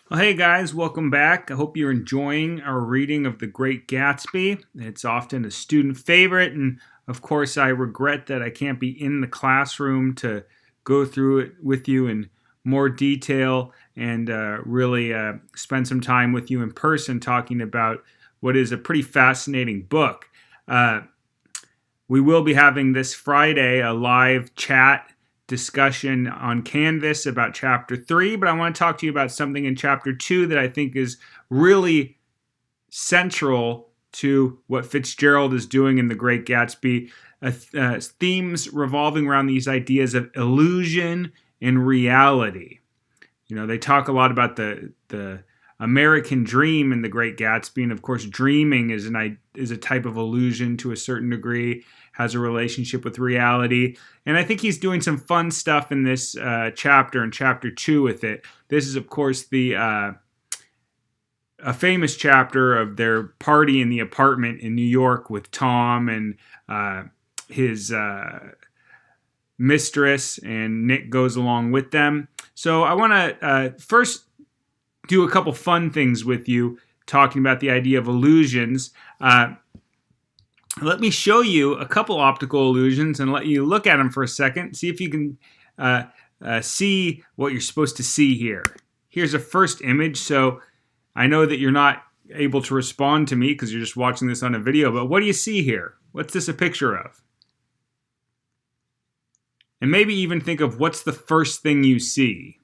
Well, hey guys, welcome back. I hope you're enjoying our reading of The Great Gatsby. It's often a student favorite, and of course, I regret that I can't be in the classroom to go through it with you in more detail and really spend some time with you in person talking about what is a pretty fascinating book. Uh, we will be having this Friday a live chat discussion on Canvas about chapter 3, but I want to talk to you about something in chapter 2 that I think is really central to what Fitzgerald is doing in The Great Gatsby. Themes revolving around these ideas of illusion and reality. They talk a lot about the American dream in The Great Gatsby, and of course, dreaming is a type of illusion to a certain degree, has a relationship with reality, and I think he's doing some fun stuff in this chapter, in chapter 2, with it. This is, of course, a famous chapter of their party in the apartment in New York with Tom and his mistress, and Nick goes along with them. So I want to first do a couple fun things with you, talking about the idea of illusions. Let me show you a couple optical illusions and let you look at them for a second. See if you can see what you're supposed to see here. Here's a first image. So I know that you're not able to respond to me because you're just watching this on a video, but what do you see here? What's this a picture of? And maybe even think of what's the first thing you see.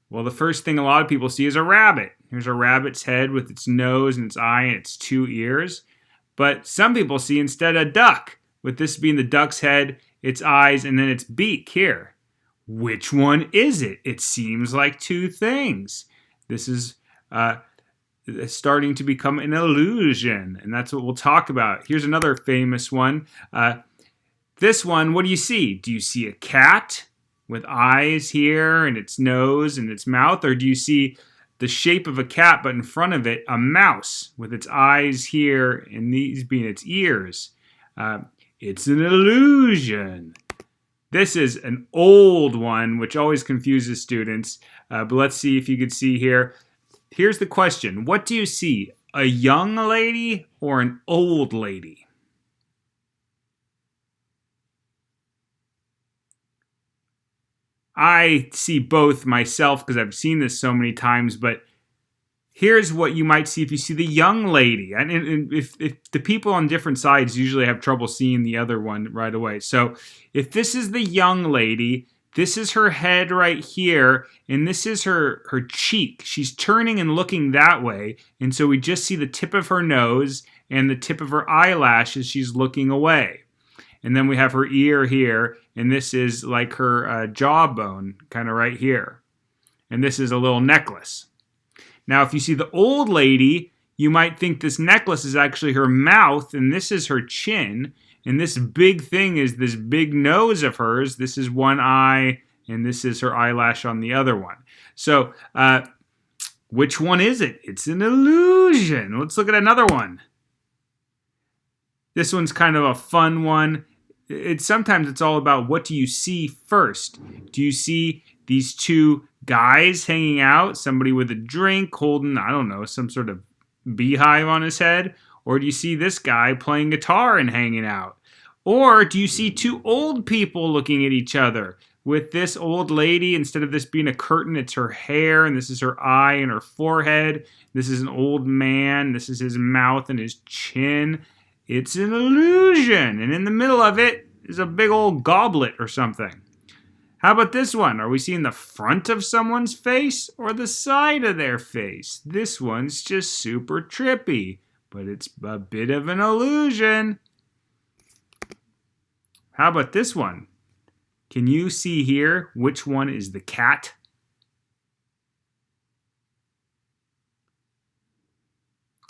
Well, the first thing a lot of people see is a rabbit. Here's a rabbit's head with its nose and its eye and its 2 ears. But some people see instead a duck, with this being the duck's head, its eyes, and then its beak here. Which one is it? It seems like 2 things. This is starting to become an illusion, and that's what we'll talk about. Here's another famous one. This one, what do you see? Do you see a cat with eyes here and its nose and its mouth? Or do you see the shape of a cat, but in front of it, a mouse with its eyes here and these being its ears? It's an illusion. This is an old one, which always confuses students. But let's see if you can see here. Here's the question. What do you see? A young lady or an old lady? I see both myself because I've seen this so many times, but here's what you might see if you see the young lady. And if the people on different sides usually have trouble seeing the other one right away. So if this is the young lady, this is her head right here, and this is her cheek. She's turning and looking that way, and so we just see the tip of her nose and the tip of her eyelash as she's looking away. And then we have her ear here, and this is like her jawbone, kind of right here. And this is a little necklace. Now, if you see the old lady, you might think this necklace is actually her mouth, and this is her chin. And this big thing is this big nose of hers. This is one eye, and this is her eyelash on the other one. So, which one is it? It's an illusion. Let's look at another one. This one's kind of a fun one. Sometimes it's all about what do you see first. Do you see these 2 guys hanging out? Somebody with a drink holding, I don't know, some sort of beehive on his head? Or do you see this guy playing guitar and hanging out? Or do you see 2 old people looking at each other? With this old lady, instead of this being a curtain, it's her hair, and this is her eye and her forehead. This is an old man. This is his mouth and his chin. It's an illusion, and in the middle of it is a big old goblet or something. How about this one? Are we seeing the front of someone's face or the side of their face? This one's just super trippy, but it's a bit of an illusion. How about this one? Can you see here which one is the cat?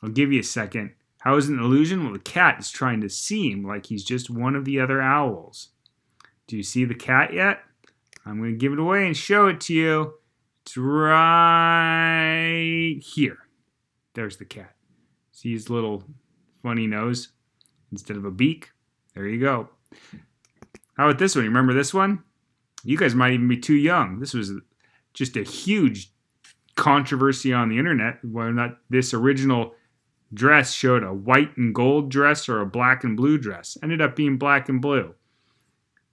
I'll give you a second. How is it an illusion? Well, the cat is trying to seem like he's just one of the other owls. Do you see the cat yet? I'm going to give it away and show it to you. It's right here. There's the cat. See his little funny nose instead of a beak? There you go. How about this one? You remember this one? You guys might even be too young. This was just a huge controversy on the internet whether or not this original dress showed a white and gold dress or a black and blue dress. Ended up being black and blue.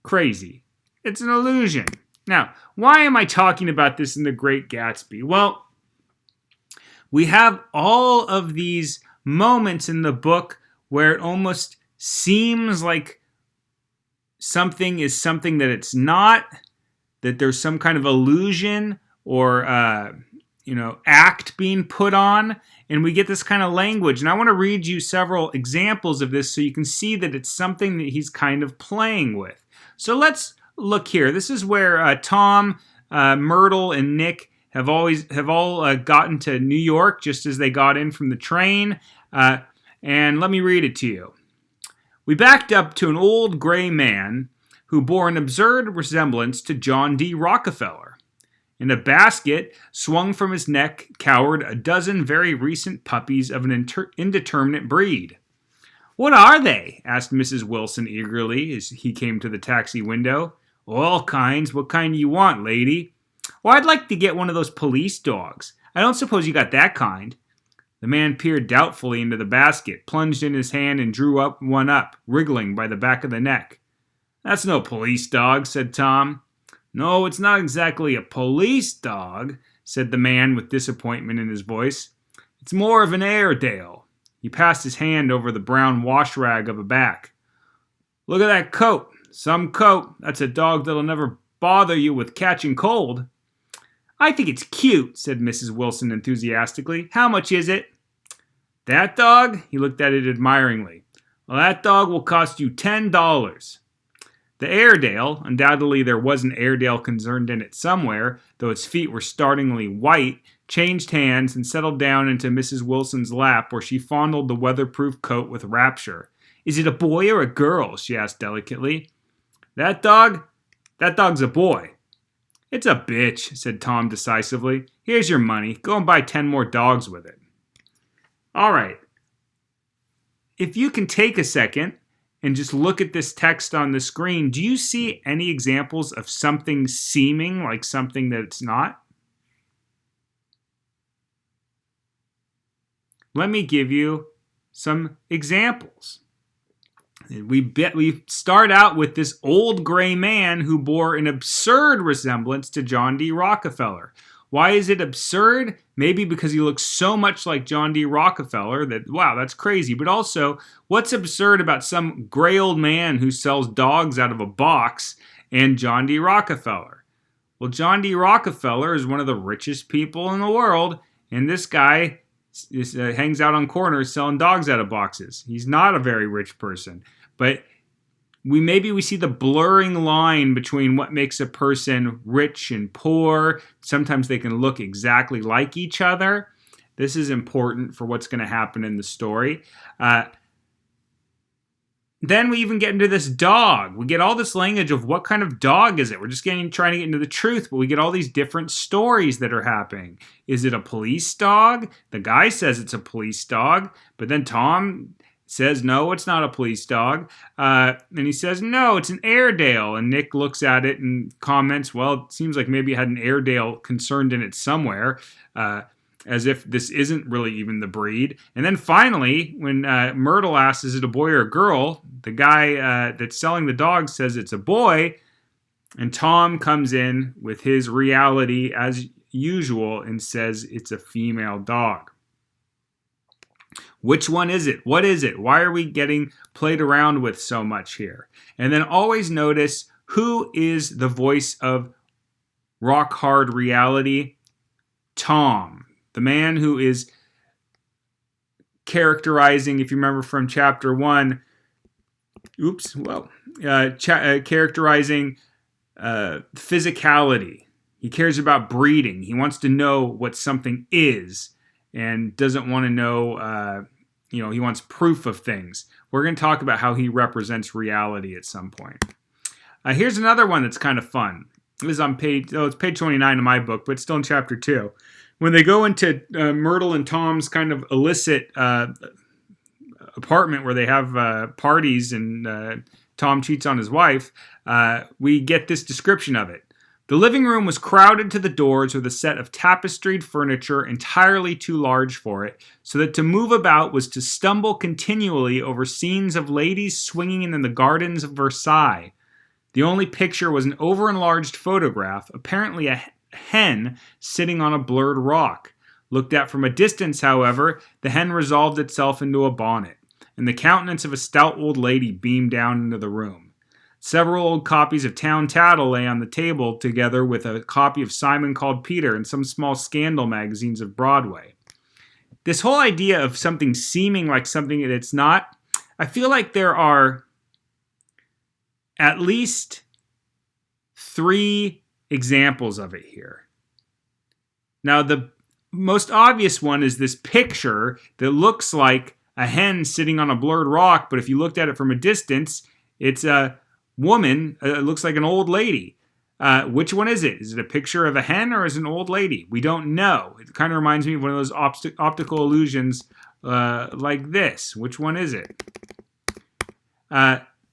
Crazy. It's an illusion. Now, why am I talking about this in The Great Gatsby? Well, we have all of these moments in the book where it almost seems like something is something that it's not, that there's some kind of illusion or act being put on, and we get this kind of language. And I want to read you several examples of this so you can see that it's something that he's kind of playing with. So let's look here. This is where Tom, Myrtle, and Nick have all gotten to New York just as they got in from the train. And let me read it to you. We backed up to an old gray man who bore an absurd resemblance to John D. Rockefeller. In a basket swung from his neck cowered a dozen very recent puppies of an indeterminate breed. "What are they?" asked Mrs. Wilson eagerly as he came to the taxi window. "All kinds. What kind do you want, lady?" "Well, I'd like to get one of those police dogs. I don't suppose you got that kind." The man peered doubtfully into the basket, plunged in his hand, and drew one up, wriggling by the back of the neck. "That's no police dog," said Tom. "No, it's not exactly a police dog," said the man with disappointment in his voice. "It's more of an Airedale." He passed his hand over the brown wash rag of a back. "Look at that coat. Some coat. That's a dog that'll never bother you with catching cold." "I think it's cute," said Mrs. Wilson enthusiastically. "How much is it?" "That dog?" He looked at it admiringly. "Well, that dog will cost you $10. The Airedale, undoubtedly there was an Airedale concerned in it somewhere, though its feet were startlingly white, changed hands and settled down into Mrs. Wilson's lap where she fondled the weatherproof coat with rapture. "Is it a boy or a girl?" she asked delicately. That dog's a boy." "It's a bitch," said Tom decisively. "Here's your money. Go and buy 10 more dogs with it." All right. If you can take a second and just look at this text on the screen, do you see any examples of something seeming like something that it's not? Let me give you some examples. We start out with this old gray man who bore an absurd resemblance to John D. Rockefeller. Why is it absurd? Maybe because he looks so much like John D. Rockefeller that, wow, that's crazy. But also, what's absurd about some gray old man who sells dogs out of a box and John D. Rockefeller? Well, John D. Rockefeller is one of the richest people in the world, and this guy hangs out on corners selling dogs out of boxes. He's not a very rich person, but we see the blurring line between what makes a person rich and poor. Sometimes they can look exactly like each other. This is important for what's going to happen in the story. Then we even get into this dog. We get all this language of what kind of dog is it. We're just trying to get into the truth, but we get all these different stories that are happening. Is it a police dog? The guy says it's a police dog, but then Tom says, no, it's not a police dog. And he says, no, it's an Airedale. And Nick looks at it and comments, well, it seems like maybe it had an Airedale concerned in it somewhere, as if this isn't really even the breed. And then finally, when Myrtle asks, is it a boy or a girl? The guy that's selling the dog says it's a boy. And Tom comes in with his reality as usual and says it's a female dog. Which one is it? What is it? Why are we getting played around with so much here? And then always notice who is the voice of rock hard reality? Tom, the man who is characterizing, if you remember from chapter 1, characterizing physicality. He cares about breeding. He wants to know what something is and doesn't want to know, he wants proof of things. We're going to talk about how he represents reality at some point. Here's another one that's kind of fun. This is on it's page 29 of my book, but it's still in chapter 2. When they go into Myrtle and Tom's kind of illicit apartment where they have parties and Tom cheats on his wife, we get this description of it. The living room was crowded to the doors with a set of tapestried furniture entirely too large for it, so that to move about was to stumble continually over scenes of ladies swinging in the gardens of Versailles. The only picture was an over-enlarged photograph, apparently a hen sitting on a blurred rock. Looked at from a distance, however, the hen resolved itself into a bonnet, and the countenance of a stout old lady beamed down into the room. Several old copies of Town Tattle lay on the table, together with a copy of Simon Called Peter and some small scandal magazines of Broadway. This whole idea of something seeming like something that it's not, I feel like there are at least 3 examples of it here. Now, the most obvious one is this picture that looks like a hen sitting on a blurred rock, but if you looked at it from a distance, it's a woman. It looks like an old lady. Which one is it? Is it a picture of a hen or is it an old lady? We don't know. It kind of reminds me of one of those optical illusions like this. Which one is it?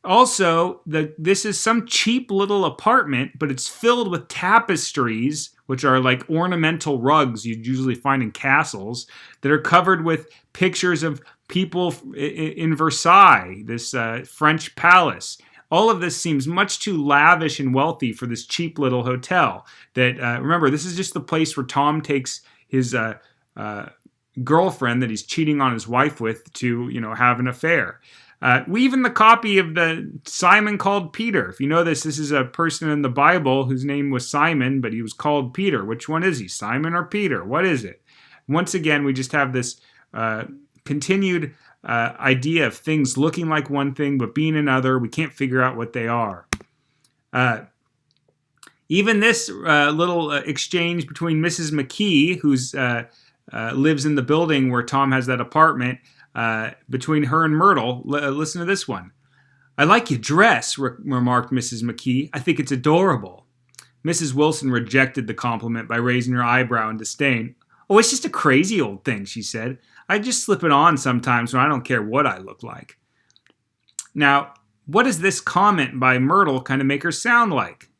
Also, this is some cheap little apartment, but it's filled with tapestries, which are like ornamental rugs you'd usually find in castles, that are covered with pictures of people in Versailles, this French palace. All of this seems much too lavish and wealthy for this cheap little hotel. That remember, this is just the place where Tom takes his girlfriend that he's cheating on his wife with to, have an affair. Even the copy of the Simon Called Peter. If you know this is a person in the Bible whose name was Simon, but he was called Peter. Which one is he, Simon or Peter? What is it? Once again, we just have this continued idea of things looking like one thing but being another. We can't figure out what they are. Even this little exchange between Mrs. McKee, who's lives in the building where Tom has that apartment, between her and Myrtle. Listen to this one. "I like your dress," remarked Mrs. McKee. "I think it's adorable." Mrs. Wilson rejected the compliment by raising her eyebrow in disdain. "Oh, it's just a crazy old thing," she said. "I just slip it on sometimes when I don't care what I look like." Now, what does this comment by Myrtle kind of make her sound like?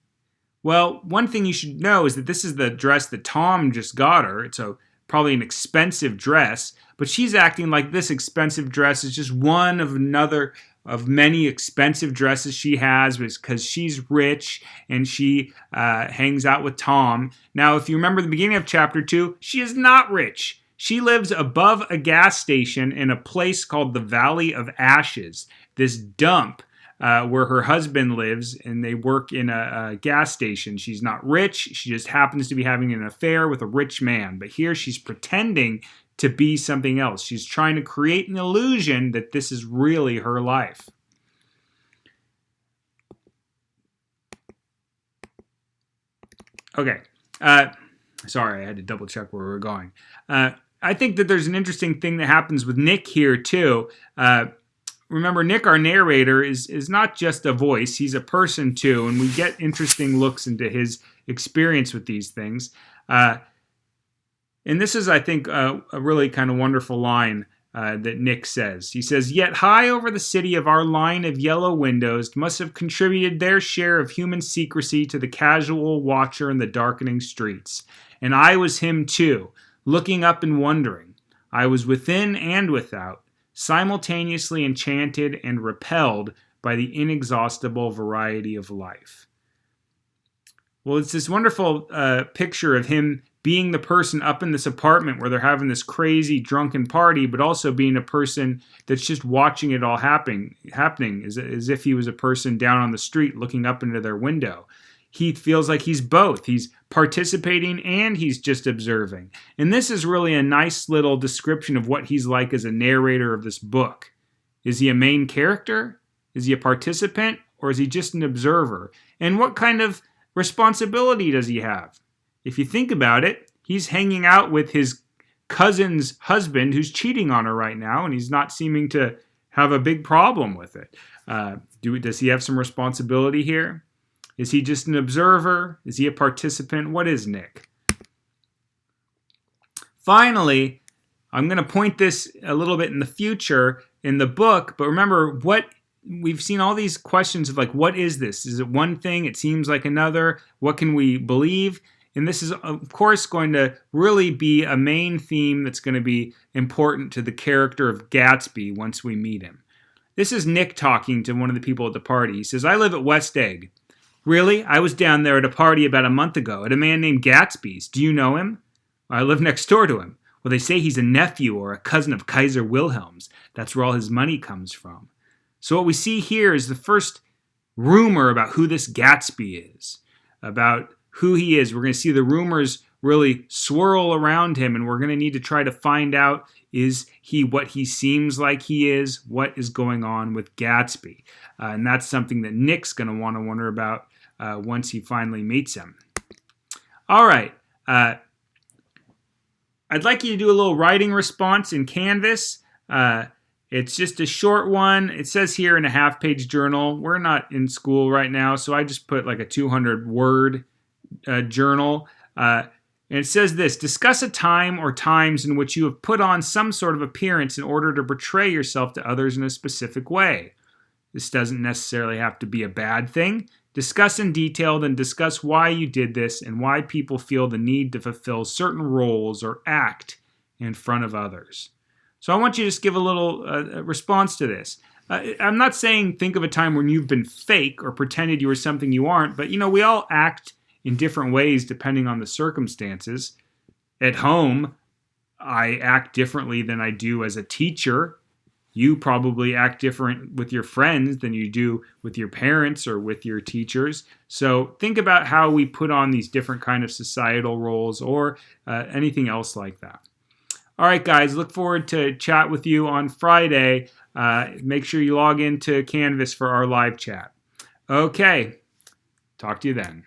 Well, one thing you should know is that this is the dress that Tom just got her. It's probably an expensive dress, but she's acting like this expensive dress is just one of many expensive dresses she has because she's rich and she hangs out with Tom. Now, if you remember the beginning of chapter 2, she is not rich. She lives above a gas station in a place called the Valley of Ashes, this dump where her husband lives, and they work in a gas station. She's not rich. She just happens to be having an affair with a rich man. But here she's pretending to be something else. She's trying to create an illusion that this is really her life. Okay. Sorry, I had to double check where we were going. I think that there's an interesting thing that happens with Nick here, too. Remember, Nick, our narrator, is not just a voice. He's a person, too, and we get interesting looks into his experience with these things. And this is, I think, a really kind of wonderful line that Nick says. He says, "Yet high over the city of our line of yellow windows must have contributed their share of human secrecy to the casual watcher in the darkening streets. And I was him, too, looking up and wondering. I was within and without, simultaneously enchanted and repelled by the inexhaustible variety of life." Well, it's this wonderful picture of him being the person up in this apartment where they're having this crazy drunken party, but also being a person that's just watching it all happening as if he was a person down on the street looking up into their window. He feels like he's both. He's participating and he's just observing. And this is really a nice little description of what he's like as a narrator of this book. Is he a main character? Is he a participant? Or is he just an observer? And what kind of responsibility does he have? If you think about it, he's hanging out with his cousin's husband who's cheating on her right now, and he's not seeming to have a big problem with it. Does he have some responsibility here? Is he just an observer? Is he a participant? What is Nick? Finally, I'm going to point this a little bit in the future in the book, but remember, what we've seen all these questions of like, what is this? Is it one thing? It seems like another. What can we believe? And this is, of course, going to really be a main theme that's going to be important to the character of Gatsby once we meet him. This is Nick talking to one of the people at the party. He says, I live at West Egg. Really? I was down there at a party about a month ago at a man named Gatsby's. Do you know him? I live next door to him. Well, they say he's a nephew or a cousin of Kaiser Wilhelm's. That's where all his money comes from. So what we see here is the first rumor about who this Gatsby is, about who he is. We're going to see the rumors really swirl around him, and we're going to need to try to find out, is he what he seems like he is? What is going on with Gatsby? And that's something that Nick's going to want to wonder about once he finally meets him. All right. I'd like you to do a little writing response in Canvas. It's just a short one. It says here in a half-page journal. We're not in school right now, so I just put like a 200-word journal. And it says this: discuss a time or times in which you have put on some sort of appearance in order to portray yourself to others in a specific way. This doesn't necessarily have to be a bad thing. Discuss in detail, then discuss why you did this and why people feel the need to fulfill certain roles or act in front of others. So I want you to just give a little response to this. I'm not saying think of a time when you've been fake or pretended you were something you aren't, but we all act in different ways depending on the circumstances. At home, I act differently than I do as a teacher. You probably act different with your friends than you do with your parents or with your teachers. So think about how we put on these different kind of societal roles or anything else like that. All right, guys, look forward to chat with you on Friday. Make sure you log into Canvas for our live chat. Okay, talk to you then.